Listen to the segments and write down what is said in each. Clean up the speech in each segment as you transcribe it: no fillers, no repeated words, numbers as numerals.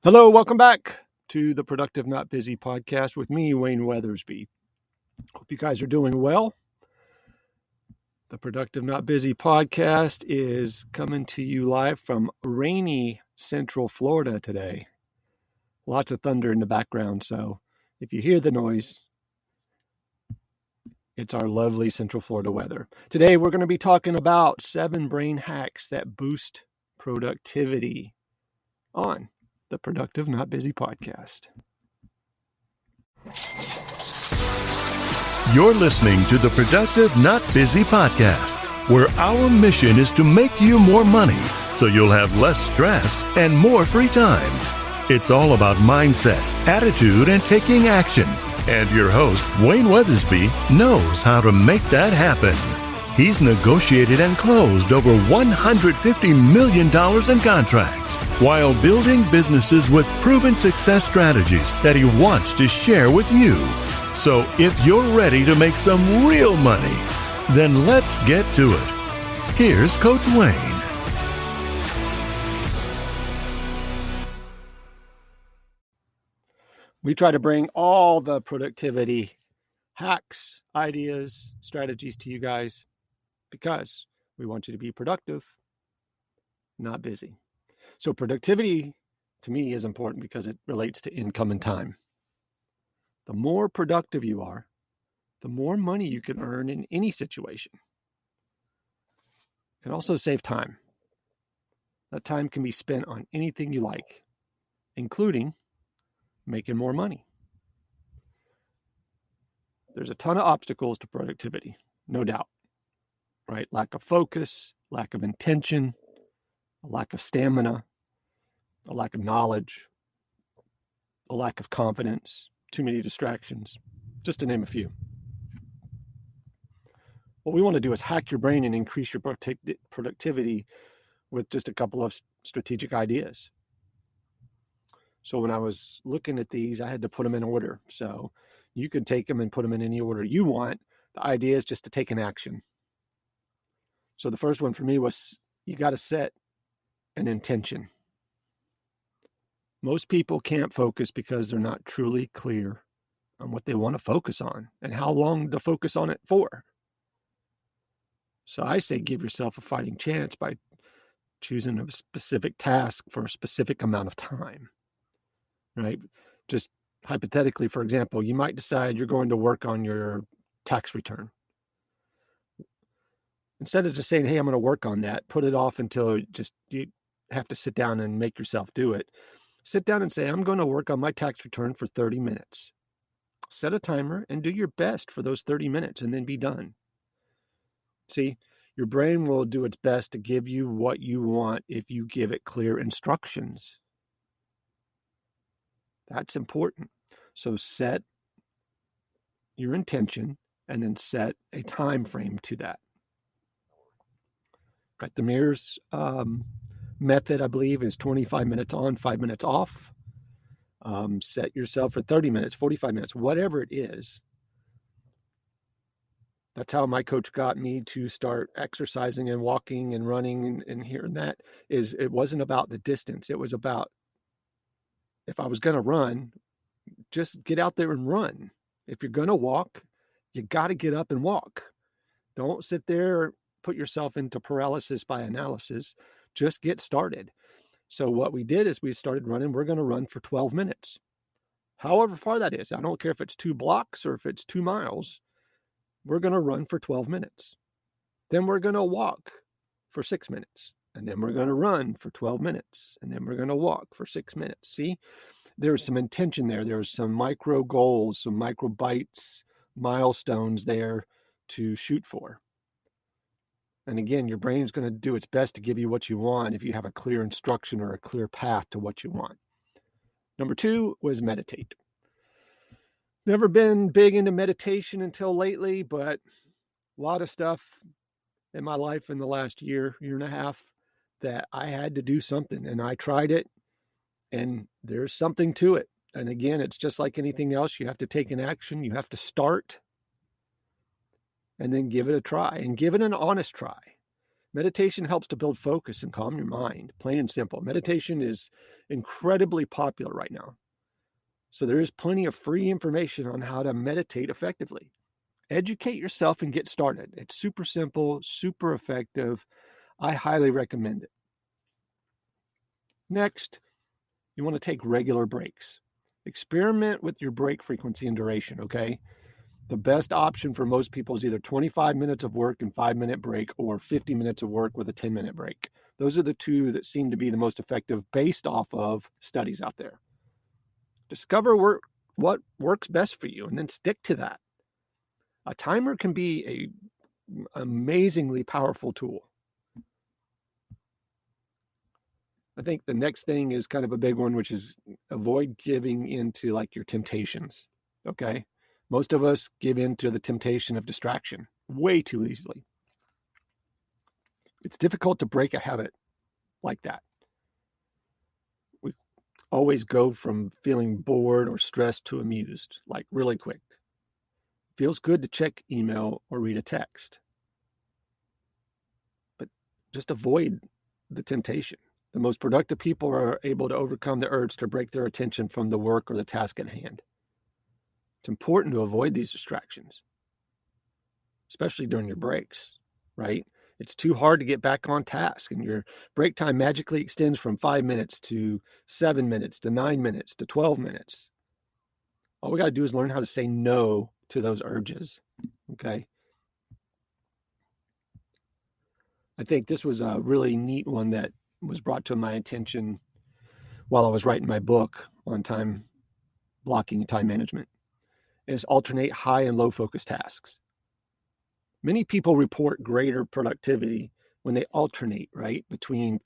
Hello, welcome back to the Productive Not Busy podcast with me, Wayne Weathersby. Hope you guys are doing well. The Productive Not Busy podcast is coming to you live from rainy Central Florida today. Lots of thunder in the background, so if you hear the noise, it's our lovely Central Florida weather. Today, we're going to be talking about 7 brain hacks that boost productivity on the Productive Not Busy podcast. You're listening to the Productive Not Busy podcast, where our mission is to make you more money so you'll have less stress and more free time. It's all about mindset, attitude, and taking action. And your host, Wayne Weathersby, knows how to make that happen. He's negotiated and closed over $150 million in contracts while building businesses with proven success strategies that he wants to share with you. So if you're ready to make some real money, then let's get to it. Here's Coach Wayne. We try to bring all the productivity hacks, ideas, strategies to you guys because we want you to be productive, not busy. So productivity to me is important because it relates to income and time. The more productive you are, the more money you can earn in any situation. You can also save time. That time can be spent on anything you like, including making more money. There's a ton of obstacles to productivity, no doubt, right? Lack of focus, lack of intention, a lack of stamina, a lack of knowledge, a lack of confidence, too many distractions, just to name a few. What we want to do is hack your brain and increase your productivity with just a couple of strategic ideas. So when I was looking at these, I had to put them in order. So you could take them and put them in any order you want. The idea is just to take an action. So the first one for me was you got to set an intention. Most people can't focus because they're not truly clear on what they want to focus on and how long to focus on it for. So I say give yourself a fighting chance by choosing a specific task for a specific amount of time. Right? Just hypothetically, for example, you might decide you're going to work on your tax return. Instead of just saying, hey, I'm going to work on that, put it off until you have to sit down and make yourself do it. Sit down and say, I'm going to work on my tax return for 30 minutes. Set a timer and do your best for those 30 minutes and then be done. See, your brain will do its best to give you what you want if you give it clear instructions. That's important. So set your intention and then set a time frame to that. Right. The Mears method, I believe, is 25 minutes on, 5 minutes off. Set yourself for 30 minutes, 45 minutes, whatever it is. That's how my coach got me to start exercising and walking and running and hearing that is it wasn't about the distance. It was about if I was going to run, just get out there and run. If you're going to walk, you got to get up and walk. Don't sit there, put yourself into paralysis by analysis. Just get started. So what we did is we started running. We're going to run for 12 minutes. However far that is. I don't care if it's 2 blocks or if it's 2 miles. We're going to run for 12 minutes. Then we're going to walk for 6 minutes. And then we're going to run for 12 minutes. And then we're going to walk for 6 minutes. See, there's some intention there. There's some micro goals, some micro bites, milestones there to shoot for. And again, your brain is going to do its best to give you what you want if you have a clear instruction or a clear path to what you want. Number 2 was meditate. Never been big into meditation until lately, but a lot of stuff in my life in the last year and a half that I had to do something, and I tried it, and there's something to it. And again, it's just like anything else. You have to take an action. You have to start and then give it a try and give it an honest try. Meditation helps to build focus and calm your mind, plain and simple. Meditation is incredibly popular right now. So there is plenty of free information on how to meditate effectively. Educate yourself and get started. It's super simple, super effective. I highly recommend it. Next, you want to take regular breaks. Experiment with your break frequency and duration, okay? The best option for most people is either 25 minutes of work and 5-minute break, or 50 minutes of work with a 10-minute break. Those are the two that seem to be the most effective based off of studies out there. Discover what works best for you and then stick to that. A timer can be an amazingly powerful tool. I think the next thing is kind of a big one, which is avoid giving into like your temptations. Okay. Most of us give in to the temptation of distraction way too easily. It's difficult to break a habit like that. We always go from feeling bored or stressed to amused, like really quick. Feels good to check email or read a text, but just avoid the temptation. The most productive people are able to overcome the urge to break their attention from the work or the task at hand. It's important to avoid these distractions, especially during your breaks, right? It's too hard to get back on task, and your break time magically extends from 5 minutes to 7 minutes to 9 minutes to 12 minutes. All we got to do is learn how to say no to those urges, okay? I think this was a really neat one that was brought to my attention while I was writing my book on time blocking and time management, is alternate high and low focus tasks. Many people report greater productivity when they alternate, right, between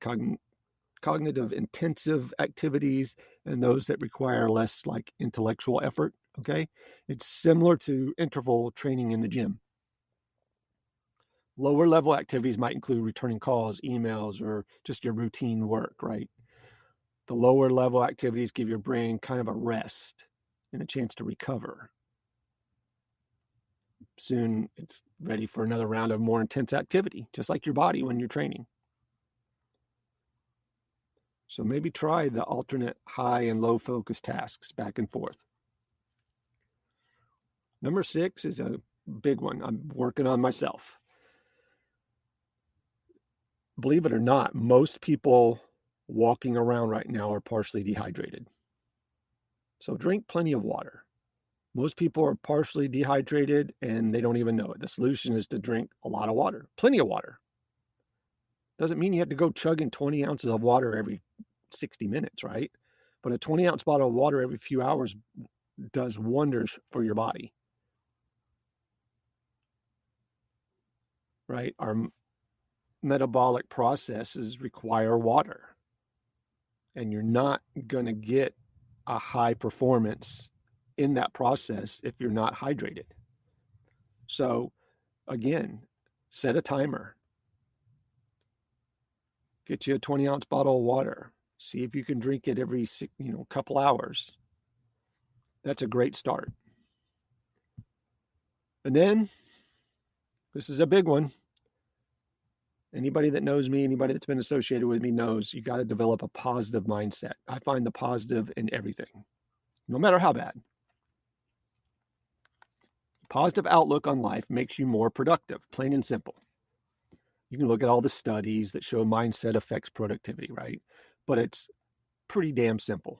cognitive intensive activities and those that require less like intellectual effort, okay? It's similar to interval training in the gym. Lower level activities might include returning calls, emails, or just your routine work, right? The lower level activities give your brain kind of a rest and a chance to recover. Soon it's ready for another round of more intense activity, just like your body when you're training. So maybe try the alternate high and low focus tasks back and forth. Number 6 is a big one I'm working on myself. Believe it or not, most people walking around right now are partially dehydrated. So drink plenty of water. Most people are partially dehydrated and they don't even know it. The solution is to drink a lot of water, plenty of water. Doesn't mean you have to go chugging 20 ounces of water every 60 minutes, right? But a 20-ounce bottle of water every few hours does wonders for your body, right? Our metabolic processes require water, and you're not going to get a high performance in that process if you're not hydrated. So again, set a timer. Get you a 20-ounce bottle of water. See if you can drink it every couple hours. That's a great start. And then, this is a big one. Anybody that knows me, anybody that's been associated with me knows you got to develop a positive mindset. I find the positive in everything, no matter how bad. Positive outlook on life makes you more productive, plain and simple. You can look at all the studies that show mindset affects productivity, right? But it's pretty damn simple.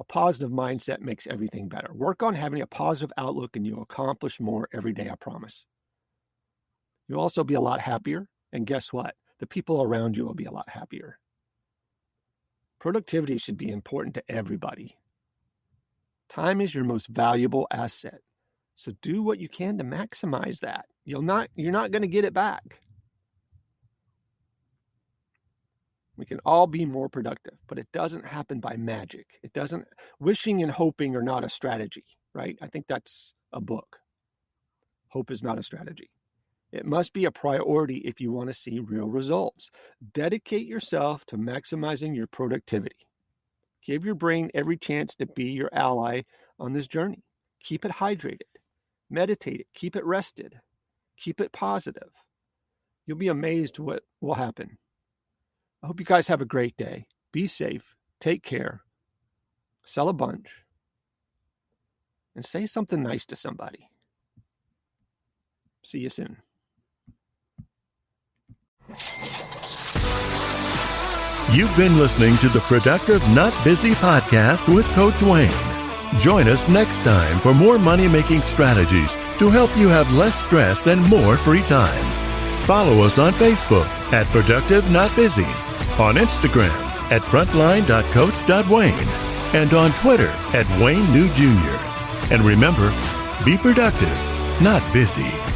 A positive mindset makes everything better. Work on having a positive outlook and you'll accomplish more every day, I promise. You'll also be a lot happier. And guess what? The people around you will be a lot happier. Productivity should be important to everybody. Time is your most valuable asset. So do what you can to maximize that. You're not going to get it back. We can all be more productive, but it doesn't happen by magic. Wishing and hoping are not a strategy, right? I think that's a book. Hope is not a strategy. It must be a priority if you want to see real results. Dedicate yourself to maximizing your productivity. Give your brain every chance to be your ally on this journey. Keep it hydrated. Meditate it. Keep it rested. Keep it positive. You'll be amazed what will happen. I hope you guys have a great day. Be safe. Take care. Sell a bunch. And say something nice to somebody. See you soon. You've been listening to the Productive Not Busy podcast with Coach Wayne. Join us next time for more money-making strategies to help you have less stress and more free time. Follow us on Facebook at Productive Not Busy, on Instagram at frontline.coach.wayne, and on Twitter at Wayne New Jr. And remember, be productive, not busy.